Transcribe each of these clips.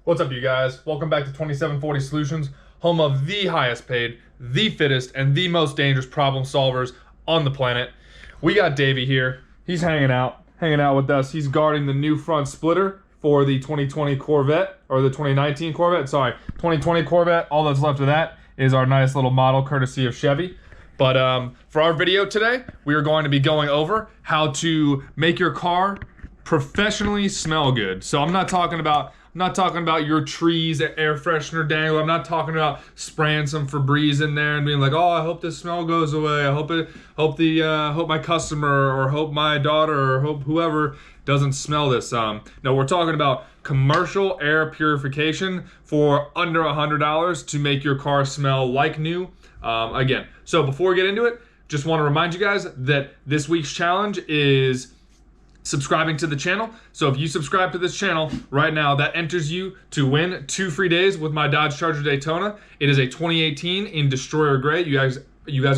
What's up, you guys? Welcome back to 2740 Solutions, home of the highest paid, the fittest, and the most dangerous problem solvers on the planet. We got Davey here. He's hanging out with us. He's guarding the new front splitter for the 2020 Corvette, or the 2019 Corvette. Sorry, 2020 Corvette. All that's left of that is our nice little model courtesy of Chevy. But for our video today, we are going to be going over how to make your car professionally smell good. So I'm not talking about your trees air freshener dangle. I'm not talking about spraying some Febreze in there and being like, oh, I hope this smell goes away. I hope my customer or hope my daughter or hope whoever doesn't smell this. No, we're talking about commercial air purification for under $100 to make your car smell like new. Again, so before we get into it, just want to remind you guys that this week's challenge is subscribing to the channel. So if you subscribe to this channel right now, that enters you to win 2 free days with my Dodge Charger Daytona. It is a 2018 in Destroyer Gray. You guys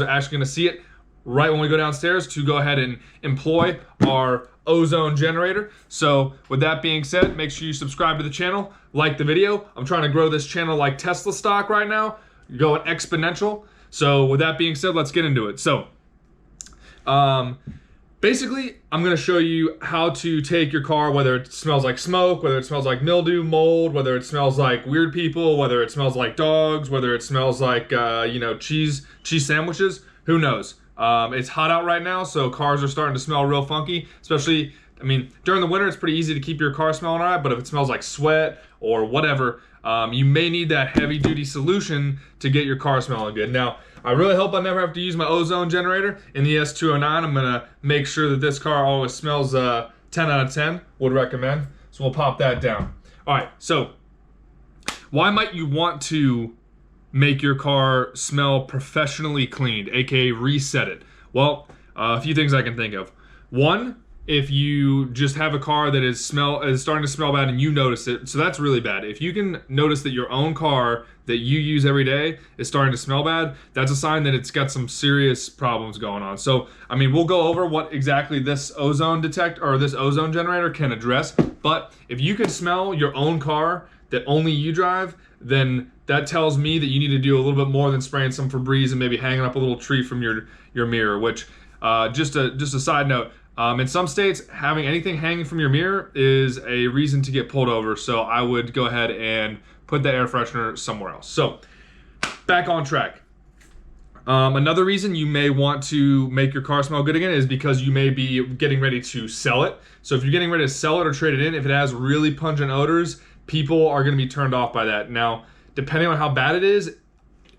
are actually going to see it right when we go downstairs to go ahead and employ our ozone generator. So with that being said, make sure you subscribe to the channel, like the video. I'm trying to grow this channel like Tesla stock right now, going exponential. So with that being said, let's get into it. So basically, I'm going to show you how to take your car, whether it smells like smoke, whether it smells like mildew, mold, whether it smells like weird people, whether it smells like dogs, whether it smells like, cheese sandwiches, who knows? It's hot out right now, so cars are starting to smell real funky, especially, during the winter, it's pretty easy to keep your car smelling all right, but if it smells like sweat or whatever, you may need that heavy-duty solution to get your car smelling good. Now, I really hope I never have to use my ozone generator in the S209. I'm gonna make sure that this car always smells 10 out of 10, would recommend. So we'll pop that down. All right, so why might you want to make your car smell professionally cleaned, aka reset it? Well, a few things I can think of. One, if you just have a car that is starting to smell bad and you notice it, so that's really bad. If you can notice that your own car that you use every day is starting to smell bad, that's a sign that it's got some serious problems going on. So, we'll go over what exactly this ozone generator can address, but if you can smell your own car that only you drive, then that tells me that you need to do a little bit more than spraying some Febreze and maybe hanging up a little tree from your mirror, which, just a side note, in some states, having anything hanging from your mirror is a reason to get pulled over, so I would go ahead and put the air freshener somewhere else. So, back on track. Another reason you may want to make your car smell good again is because you may be getting ready to sell it. So if you're getting ready to sell it or trade it in, if it has really pungent odors, people are going to be turned off by that. Now, depending on how bad it is,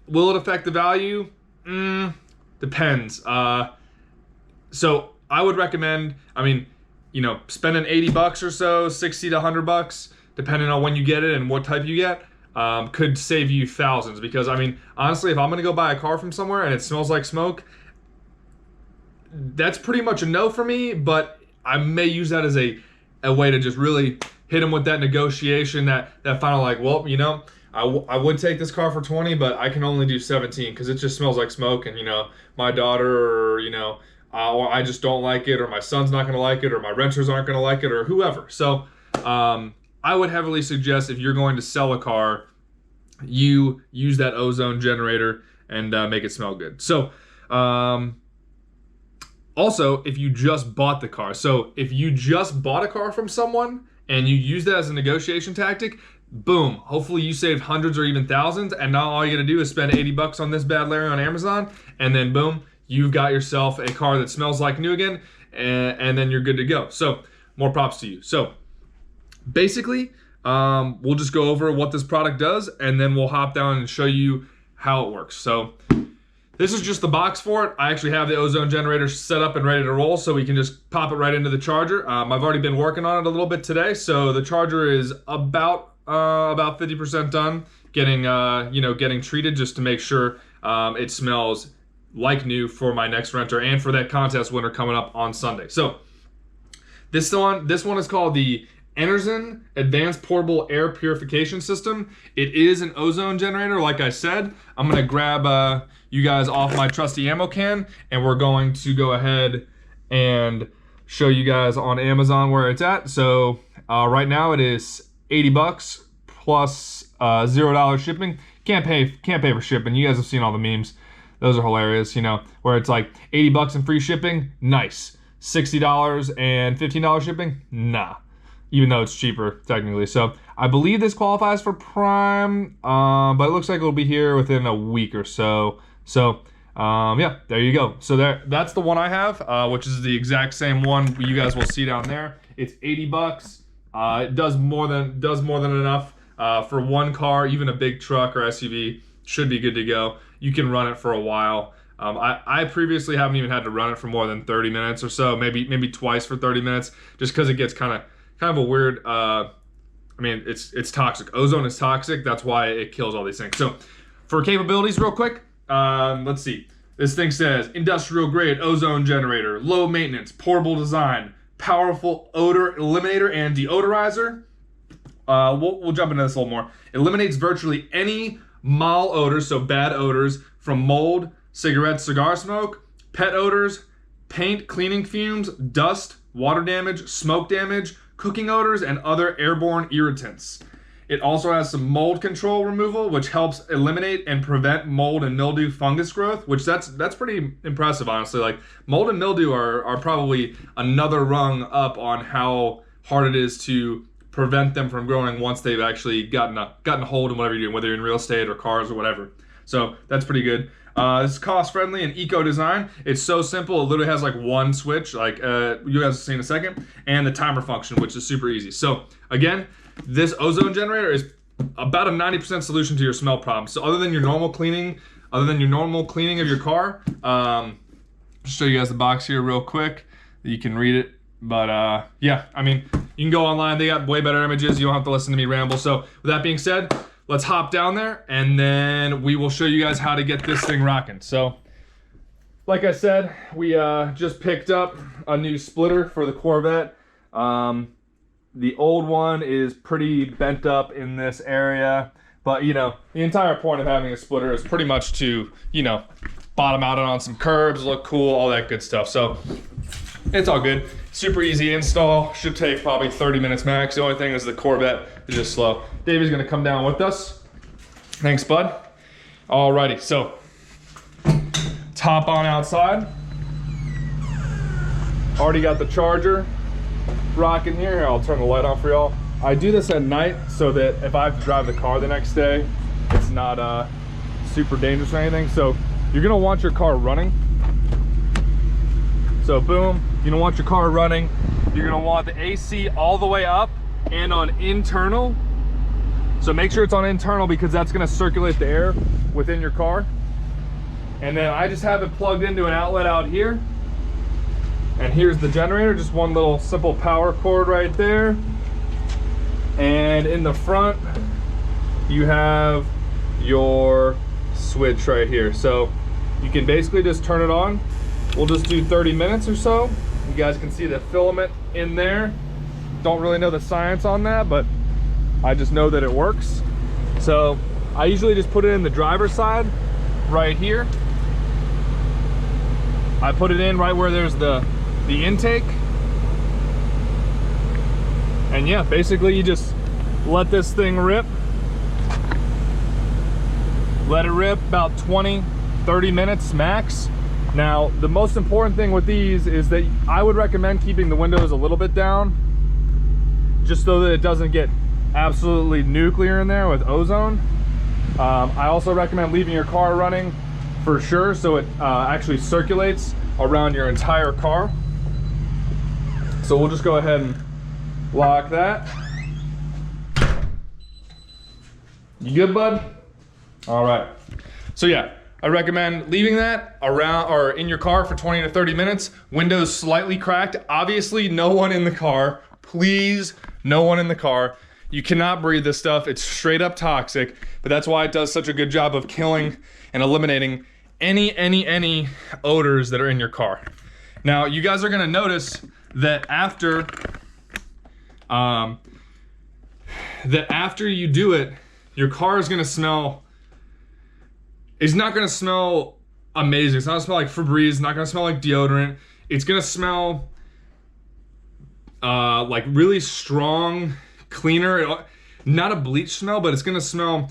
will it affect the value? Depends. So I would recommend, spending 80 bucks or so, 60 to 100 bucks, depending on when you get it and what type you get, could save you thousands. Because, honestly, if I'm going to go buy a car from somewhere and it smells like smoke, that's pretty much a no for me, but I may use that as a way to just really hit them with that negotiation, that final, like, well, I would take this car for 20, but I can only do 17 because it just smells like smoke, and, my daughter, or I just don't like it, or my son's not going to like it, or my renters aren't going to like it, or whoever. So, I would heavily suggest if you're going to sell a car, you use that ozone generator and make it smell good. So, also, if you just bought the car. So, if you just bought a car from someone and you use that as a negotiation tactic, boom, hopefully you saved hundreds or even thousands, and now all you got to do is spend 80 bucks on this bad Larry on Amazon, and then boom, you've got yourself a car that smells like new again, and then you're good to go. So, more props to you. So, basically, we'll just go over what this product does, and then we'll hop down and show you how it works. So, this is just the box for it. I actually have the ozone generator set up and ready to roll, so we can just pop it right into the charger. I've already been working on it a little bit today, so the charger is about 50% done, getting treated just to make sure it smells like new for my next renter and for that contest winner coming up on Sunday. So this one is called the Enersen Advanced Portable Air Purification System. It is an ozone generator, like I said. I'm gonna grab you guys off my trusty ammo can, and we're going to go ahead and show you guys on Amazon where it's at. So right now it is 80 bucks plus $0 shipping. Can't pay for shipping. You guys have seen all the memes. Those are hilarious, you know, where it's like 80 bucks in free shipping. Nice. $60 and $15 shipping. Nah. Even though it's cheaper technically. So I believe this qualifies for Prime, but it looks like it'll be here within a week or so. So yeah, there you go. So that's the one I have, which is the exact same one you guys will see down there. It's 80 bucks. It does more than enough for one car. Even a big truck or SUV should be good to go. You can run it for a while. I previously haven't even had to run it for more than 30 minutes or so, maybe twice for 30 minutes, just because it gets kind of a weird. I mean, it's toxic. Ozone is toxic. That's why it kills all these things. So, for capabilities, real quick, let's see. This thing says industrial grade ozone generator, low maintenance, portable design, powerful odor eliminator and deodorizer. We'll jump into this a little more. Eliminates virtually any mal odors, so bad odors, from mold, cigarette, cigar smoke, pet odors, paint, cleaning fumes, dust, water damage, smoke damage, cooking odors, and other airborne irritants. It also has some mold control removal, which helps eliminate and prevent mold and mildew fungus growth, which that's pretty impressive, honestly. Like, mold and mildew are probably another rung up on how hard it is to prevent them from growing once they've actually gotten a hold in whatever you're doing, whether you're in real estate or cars or whatever. So that's pretty good. It's cost-friendly and eco-design. It's so simple. It literally has like one switch, like you guys will see in a second, and the timer function, which is super easy. So again, this ozone generator is about a 90% solution to your smell problem. So other than your normal cleaning of your car, I'll show you guys the box here real quick. You can read it. But yeah, I mean, you can go online. They got way better images. You don't have to listen to me ramble. So with that being said, let's hop down there and then we will show you guys how to get this thing rocking. So like I said, we just picked up a new splitter for the Corvette. The old one is pretty bent up in this area, but you know, the entire point of having a splitter is pretty much to, you know, bottom out it on some curbs, look cool, all that good stuff. So it's all good. Super easy install. Should take probably 30 minutes max. The only thing is the Corvette is just slow. Davey's gonna come down with us. Thanks, bud. Alrighty, so let's hop on outside. Already got the charger rocking here. I'll turn the light on for y'all. I do this at night so that if I have to drive the car the next day, it's not super dangerous or anything. So you're gonna want your car running. So boom, you're gonna want your car running. You're gonna want the AC all the way up and on internal. So make sure it's on internal because that's gonna circulate the air within your car. And then I just have it plugged into an outlet out here. And here's the generator, just one little simple power cord right there. And in the front, you have your switch right here. So you can basically just turn it on. We'll just do 30 minutes or so. You guys can see the filament in there. Don't really know the science on that, but I just know that it works. So I usually just put it in the driver's side right here. I put it in right where there's the intake. And yeah, basically you just let this thing rip. Let it rip about 20, 30 minutes max. Now, the most important thing with these is that I would recommend keeping the windows a little bit down, just so that it doesn't get absolutely nuclear in there with ozone. I also recommend leaving your car running for sure, so it actually circulates around your entire car. So we'll just go ahead and lock that. You good, bud? All right. So yeah, I recommend leaving that around or in your car for 20 to 30 minutes. Windows slightly cracked. Obviously, no one in the car. Please, no one in the car. You cannot breathe this stuff. It's straight up toxic, but that's why it does such a good job of killing and eliminating any odors that are in your car. Now, you guys are gonna notice that after you do it, your car is gonna smell. It's not gonna smell amazing. It's not gonna smell like Febreze. It's not gonna smell like deodorant. It's gonna smell like really strong, cleaner. not a bleach smell, but it's gonna smell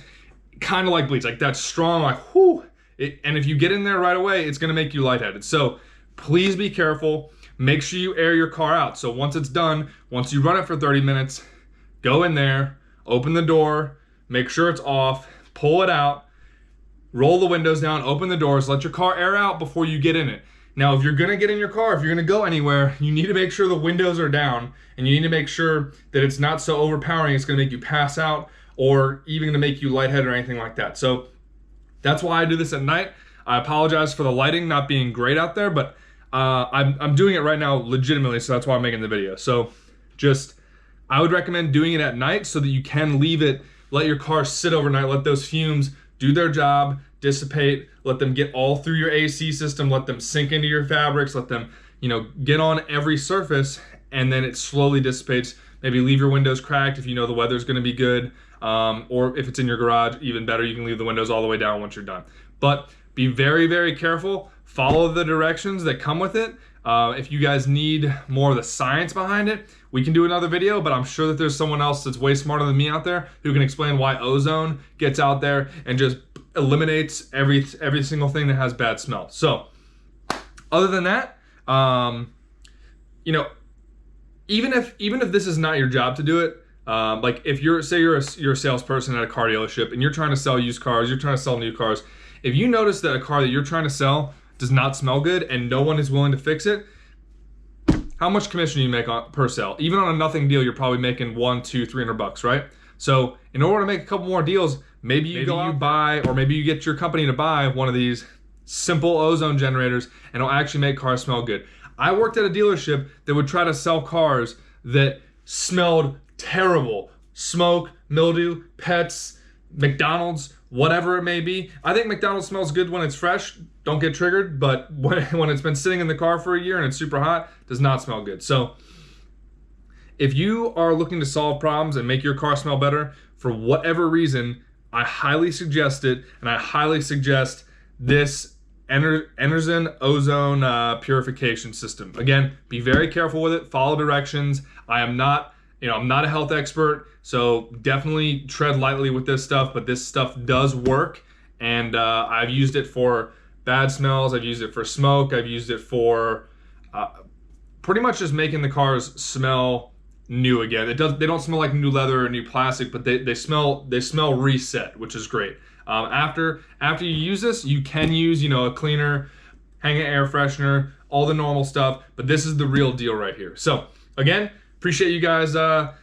kind of like bleach, like that strong, like whoo. And if you get in there right away, it's gonna make you lightheaded. So please be careful. Make sure you air your car out. So once it's done, once you run it for 30 minutes, go in there, open the door, make sure it's off, pull it out, roll the windows down, open the doors, let your car air out before you get in it. Now, if you're gonna get in your car, if you're gonna go anywhere, you need to make sure the windows are down, and you need to make sure that it's not so overpowering it's gonna make you pass out or even gonna make you lightheaded or anything like that. So that's why I do this at night. I apologize for the lighting not being great out there, but I'm doing it right now legitimately, so that's why I'm making the video. So I would recommend doing it at night so that you can leave it, let your car sit overnight, let those fumes do their job, dissipate, let them get all through your AC system, let them sink into your fabrics, let them, get on every surface, and then it slowly dissipates. Maybe leave your windows cracked if you know the weather's gonna be good, or if it's in your garage, even better, you can leave the windows all the way down once you're done. But be very, very careful. Follow the directions that come with it. If you guys need more of the science behind it, we can do another video, but I'm sure that there's someone else that's way smarter than me out there who can explain why ozone gets out there and just eliminates every single thing that has bad smell. So other than that, even if this is not your job to do it, like if you're a salesperson at a car dealership and you're trying to sell used cars, you're trying to sell new cars, if you notice that a car that you're trying to sell does not smell good and no one is willing to fix it, how much commission do you make per sale? Even on a nothing deal, you're probably making $100, $200, $300, right? So in order to make a couple more deals, maybe you buy, or maybe you get your company to buy one of these simple ozone generators, and it'll actually make cars smell good. I worked at a dealership that would try to sell cars that smelled terrible. Smoke, mildew, pets, McDonald's, whatever it may be. I think McDonald's smells good when it's fresh. Don't get triggered, but when it's been sitting in the car for a year and it's super hot, it does not smell good. So if you are looking to solve problems and make your car smell better, for whatever reason, I highly suggest it, and I highly suggest this Enerzen ozone purification system. Again, be very careful with it, follow directions. I'm not a health expert, so definitely tread lightly with this stuff, but this stuff does work, and I've used it for bad smells, I've used it for smoke, I've used it for pretty much just making the cars smell new again. They don't smell like new leather or new plastic, but they smell reset, which is great. After you use this, you can use a cleaner, hang an air freshener, all the normal stuff, but this is the real deal right here. So again, appreciate you guys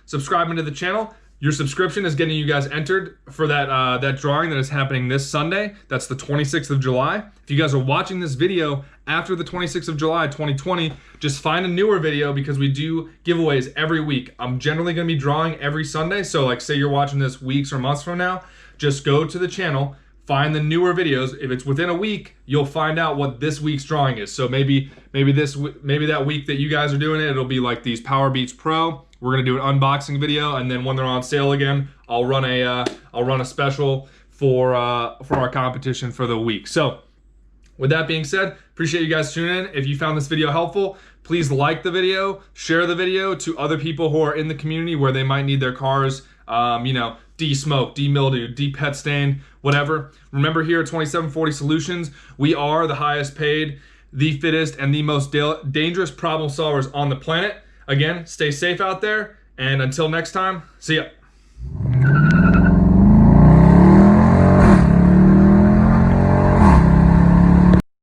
subscribing to the channel. Your subscription is getting you guys entered for that drawing that is happening this Sunday. That's the 26th of July. If you guys are watching this video after the 26th of July 2020, just find a newer video because we do giveaways every week. I'm generally going to be drawing every Sunday, so like say you're watching this weeks or months from now, just go to the channel, find the newer videos. If it's within a week, you'll find out what this week's drawing is. So maybe that week that you guys are doing it, it'll be like these Power Beats Pro. We're gonna do an unboxing video, and then when they're on sale again, I'll run a special for our competition for the week. So with that being said, appreciate you guys tuning in. If you found this video helpful, please like the video, share the video to other people who are in the community where they might need their cars, de-smoke, de-mildew, de-pet stain, whatever. Remember, here at 2740 Solutions, we are the highest paid, the fittest, and the most dangerous problem solvers on the planet. Again, stay safe out there, and until next time, see ya.